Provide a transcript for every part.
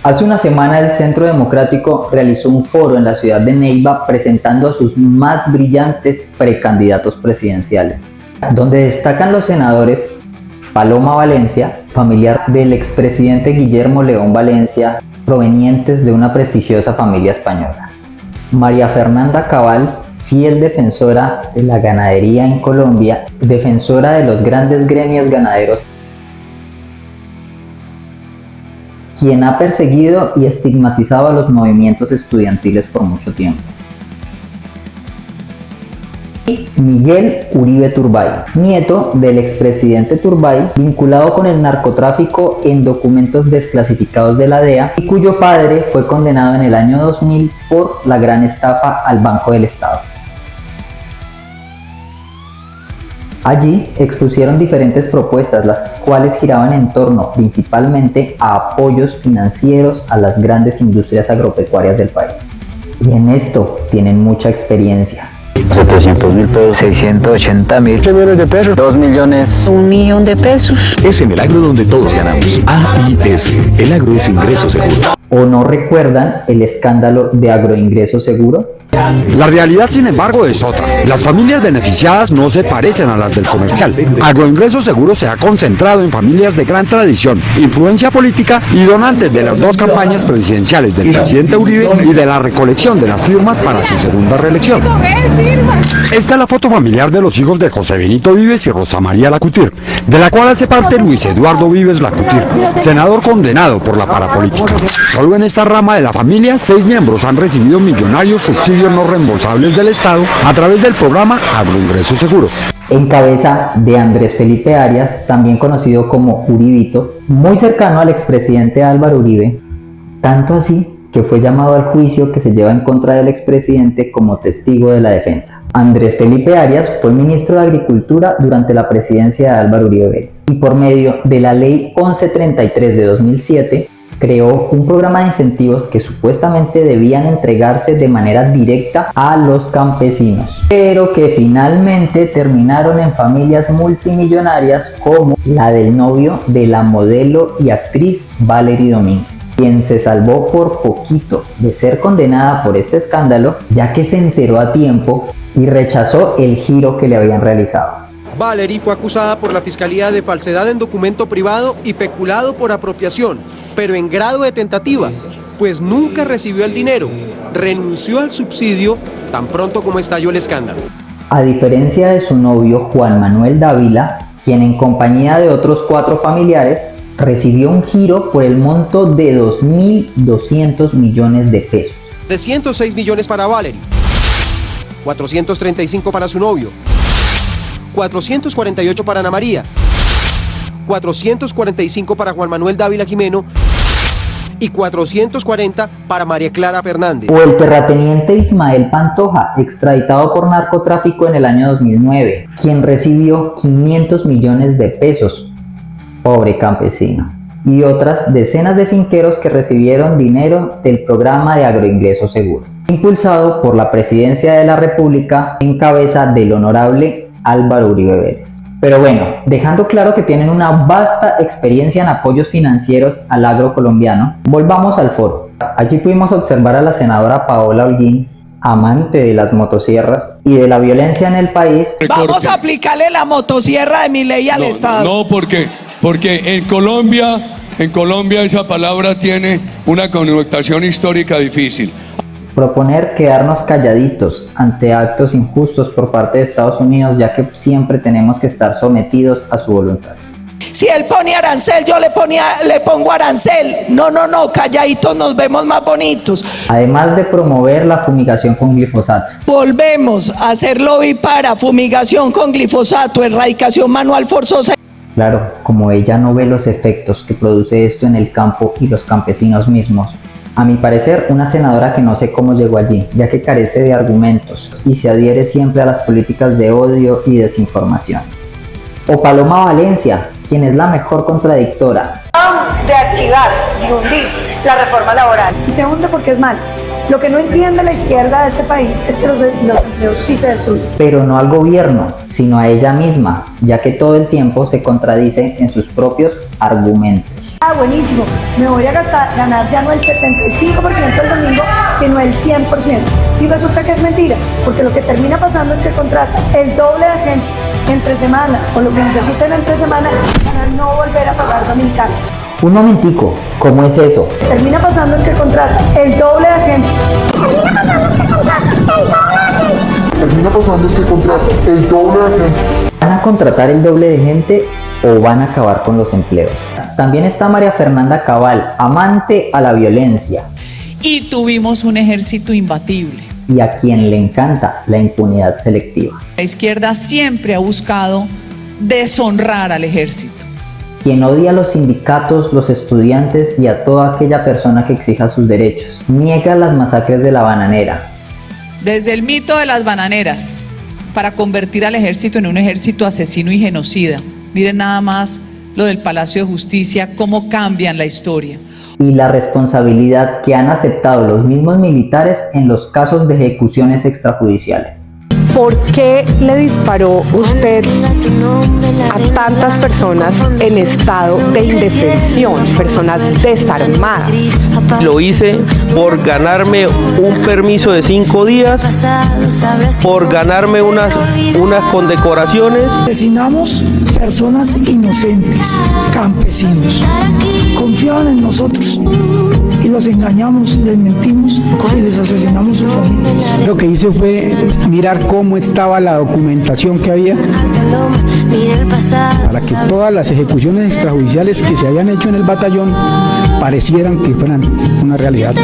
Hace una semana el Centro Democrático realizó un foro en la ciudad de Neiva presentando a sus más brillantes precandidatos presidenciales, donde destacan los senadores Paloma Valencia, familiar del expresidente Guillermo León Valencia, provenientes de una prestigiosa familia española; María Fernanda Cabal, fiel defensora de la ganadería en Colombia, defensora de los grandes gremios ganaderos, quien ha perseguido y estigmatizado a los movimientos estudiantiles por mucho tiempo; y Miguel Uribe Turbay, nieto del expresidente Turbay, vinculado con el narcotráfico en documentos desclasificados de la DEA y cuyo padre fue condenado en el año 2000 por la gran estafa al Banco del Estado. Allí expusieron diferentes propuestas, las cuales giraban en torno principalmente a apoyos financieros a las grandes industrias agropecuarias del país. Y en esto tienen mucha experiencia. 700.000 pesos, 680.000, 3 millones de pesos, 2 millones, 1 millón de pesos. Es en el agro donde todos ganamos. AIS, el agro es ingreso seguro. ¿O no recuerdan el escándalo de Agroingreso Seguro? La realidad, sin embargo, es otra. Las familias beneficiadas no se parecen a las del comercial. Agroingreso Seguro se ha concentrado en familias de gran tradición, influencia política y donantes de las dos campañas presidenciales del presidente Uribe y de la recolección de las firmas para su segunda reelección. Esta es la foto familiar de los hijos de José Benito Vives y Rosa María Lacutir, de la cual hace parte Luis Eduardo Vives Lacutir, senador condenado por la parapolítica. Solo en esta rama de la familia, 6 miembros han recibido millonarios subsidios no reembolsables del Estado a través del programa Agroingreso Seguro. En cabeza de Andrés Felipe Arias, también conocido como Uribito, muy cercano al expresidente Álvaro Uribe, tanto así que fue llamado al juicio que se lleva en contra del expresidente como testigo de la defensa. Andrés Felipe Arias fue ministro de Agricultura durante la presidencia de Álvaro Uribe Vélez y por medio de la Ley 1133 de 2007 creó un programa de incentivos que supuestamente debían entregarse de manera directa a los campesinos, pero que finalmente terminaron en familias multimillonarias como la del novio de la modelo y actriz Valerie Domínguez, quien se salvó por poquito de ser condenada por este escándalo, ya que se enteró a tiempo y rechazó el giro que le habían realizado. Valerie fue acusada por la Fiscalía de falsedad en documento privado y peculado por apropiación, pero en grado de tentativa, pues nunca recibió el dinero, renunció al subsidio tan pronto como estalló el escándalo. A diferencia de su novio Juan Manuel Dávila, quien en compañía de otros 4 familiares recibió un giro por el monto de 2.200 millones de pesos. 306 millones para Valerie, 435 para su novio, 448 para Ana María, 445 para Juan Manuel Dávila Jimeno y 440 para María Clara Fernández. O el terrateniente Ismael Pantoja, extraditado por narcotráfico en el año 2009, quien recibió 500 millones de pesos, pobre campesino, y otras decenas de finqueros que recibieron dinero del programa de Agroingreso Seguro, impulsado por la Presidencia de la República en cabeza del honorable Álvaro Uribe Vélez. Pero bueno, dejando claro que tienen una vasta experiencia en apoyos financieros al agro colombiano, volvamos al foro. Allí pudimos observar a la senadora Paola Holguín, amante de las motosierras y de la violencia en el país. Vamos a aplicarle la motosierra de Milei al Estado. No, porque en Colombia esa palabra tiene una connotación histórica difícil. Proponer quedarnos calladitos ante actos injustos por parte de Estados Unidos, ya que siempre tenemos que estar sometidos a su voluntad. Si él pone arancel, yo le pongo arancel. No, calladitos nos vemos más bonitos. Además de promover la fumigación con glifosato. Volvemos a hacer lobby para fumigación con glifosato, erradicación manual forzosa. Claro, como ella no ve los efectos que produce esto en el campo y los campesinos mismos, a mi parecer, una senadora que no sé cómo llegó allí, ya que carece de argumentos y se adhiere siempre a las políticas de odio y desinformación. O Paloma Valencia, quien es la mejor contradictora. De archivar, de hundir la reforma laboral. Y se hunde porque es malo. Lo que no entiende la izquierda de este país es que los empleos sí se destruyen. Pero no al gobierno, sino a ella misma, ya que todo el tiempo se contradice en sus propios argumentos. Ah, buenísimo, me voy a ganar ya no el 75% el domingo, sino el 100%. Y resulta que es mentira, porque lo que termina pasando es que contratan el doble de gente entre semana, o lo que necesiten entre semana, para no volver a pagar dominicanos. Un momentico, ¿cómo es eso? Termina pasando es que contratan el doble de gente. ¿Van a contratar el doble de gente o van a acabar con los empleos? También está María Fernanda Cabal, amante a la violencia. Y tuvimos un ejército imbatible. Y a quien le encanta la impunidad selectiva. La izquierda siempre ha buscado deshonrar al ejército. Quien odia a los sindicatos, los estudiantes y a toda aquella persona que exija sus derechos. Niega las masacres de la bananera. Desde el mito de las bananeras, para convertir al ejército en un ejército asesino y genocida. Miren nada más lo del Palacio de Justicia, cómo cambian la historia. Y la responsabilidad que han aceptado los mismos militares en los casos de ejecuciones extrajudiciales. ¿Por qué le disparó usted a tantas personas en estado de indefensión, personas desarmadas? Lo hice por ganarme un permiso de 5 días, por ganarme unas condecoraciones. Asesinamos personas inocentes, campesinos. Confiaban en nosotros y los engañamos, les mentimos y les asesinamos sus familias. Lo que hice fue mirar cómo estaba la documentación que había para que todas las ejecuciones extrajudiciales que se habían hecho en el batallón parecieran que fueran una realidad.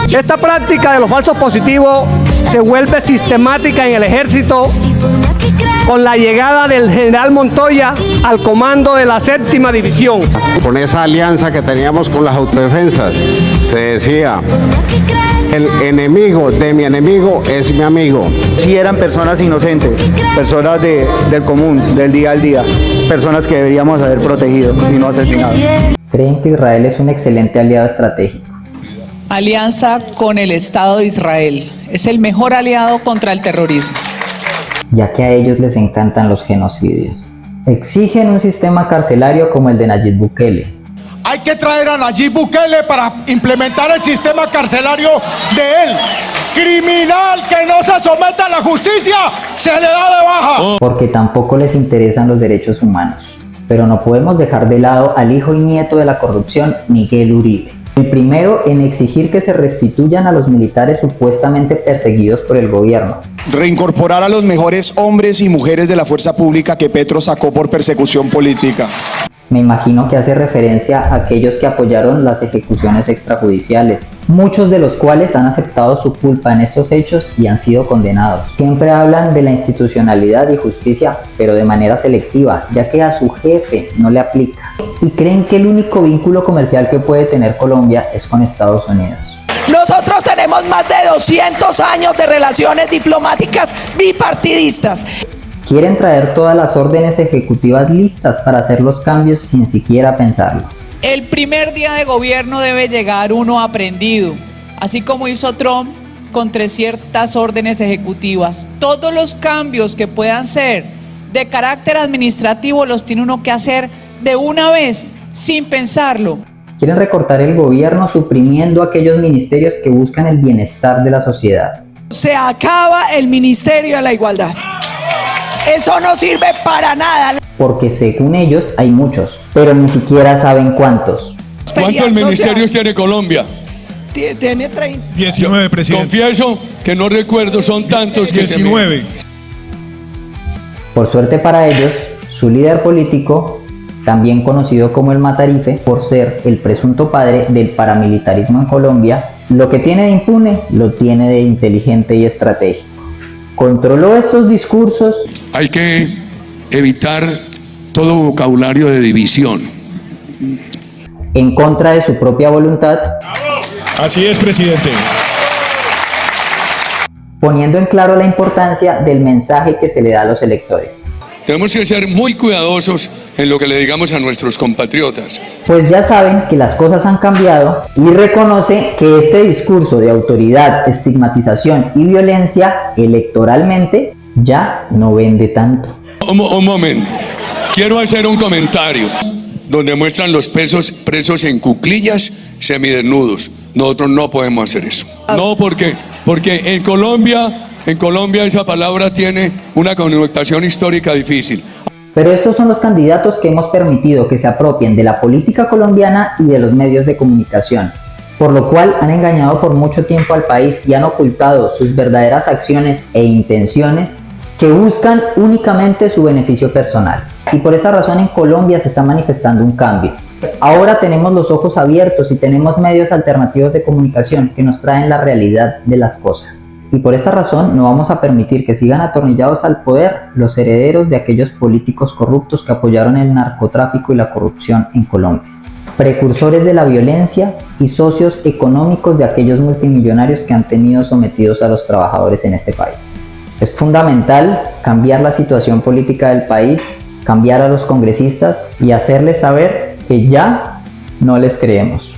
Esta práctica de los falsos positivos se vuelve sistemática en el ejército con la llegada del general Montoya al comando de la 7ª división. Con esa alianza que teníamos con las autodefensas, se decía, el enemigo de mi enemigo es mi amigo. Si eran personas inocentes, personas del común, del día al día, personas que deberíamos haber protegido y no asesinado. ¿Creen que Israel es un excelente aliado estratégico? Alianza con el Estado de Israel. Es el mejor aliado contra el terrorismo. Ya que a ellos les encantan los genocidios. Exigen un sistema carcelario como el de Nayib Bukele. Hay que traer a Nayib Bukele para implementar el sistema carcelario de él. Criminal que no se someta a la justicia, se le da de baja. Porque tampoco les interesan los derechos humanos. Pero no podemos dejar de lado al hijo y nieto de la corrupción, Miguel Uribe. El primero en exigir que se restituyan a los militares supuestamente perseguidos por el gobierno. Reincorporar a los mejores hombres y mujeres de la fuerza pública que Petro sacó por persecución política. Me imagino que hace referencia a aquellos que apoyaron las ejecuciones extrajudiciales, muchos de los cuales han aceptado su culpa en estos hechos y han sido condenados. Siempre hablan de la institucionalidad y justicia, pero de manera selectiva, ya que a su jefe no le aplica. Y creen que el único vínculo comercial que puede tener Colombia es con Estados Unidos. Nosotros tenemos más de 200 años de relaciones diplomáticas bipartidistas. Quieren traer todas las órdenes ejecutivas listas para hacer los cambios sin siquiera pensarlo. El primer día de gobierno debe llegar uno aprendido, así como hizo Trump con 300 órdenes ejecutivas. Todos los cambios que puedan ser de carácter administrativo los tiene uno que hacer de una vez, sin pensarlo. Quieren recortar el gobierno suprimiendo aquellos ministerios que buscan el bienestar de la sociedad. Se acaba el Ministerio de la Igualdad. Eso no sirve para nada. Porque según ellos hay muchos, pero ni siquiera saben cuántos. ¿Cuántos ministerios tiene Colombia? Tiene 30. 19, presidente. Confieso que no recuerdo, son tantos que 19. Por suerte para ellos, su líder político, también conocido como el Matarife, por ser el presunto padre del paramilitarismo en Colombia, lo que tiene de impune, lo tiene de inteligente y estratégico. Controló estos discursos. Hay que evitar todo vocabulario de división. En contra de su propia voluntad. Así es, presidente. Poniendo en claro la importancia del mensaje que se le da a los electores. Tenemos que ser muy cuidadosos en lo que le digamos a nuestros compatriotas. Pues ya saben que las cosas han cambiado y reconoce que este discurso de autoridad, estigmatización y violencia electoralmente ya no vende tanto. Un momento, quiero hacer un comentario. donde muestran los presos en cuclillas, semidesnudos. Nosotros no podemos hacer eso. No, porque en Colombia esa palabra tiene una connotación histórica difícil. Pero estos son los candidatos que hemos permitido que se apropien de la política colombiana y de los medios de comunicación, por lo cual han engañado por mucho tiempo al país y han ocultado sus verdaderas acciones e intenciones que buscan únicamente su beneficio personal. Y por esa razón en Colombia se está manifestando un cambio. Ahora tenemos los ojos abiertos y tenemos medios alternativos de comunicación que nos traen la realidad de las cosas. Y por esta razón no vamos a permitir que sigan atornillados al poder los herederos de aquellos políticos corruptos que apoyaron el narcotráfico y la corrupción en Colombia, precursores de la violencia y socios económicos de aquellos multimillonarios que han tenido sometidos a los trabajadores en este país. Es fundamental cambiar la situación política del país, cambiar a los congresistas y hacerles saber que ya no les creemos.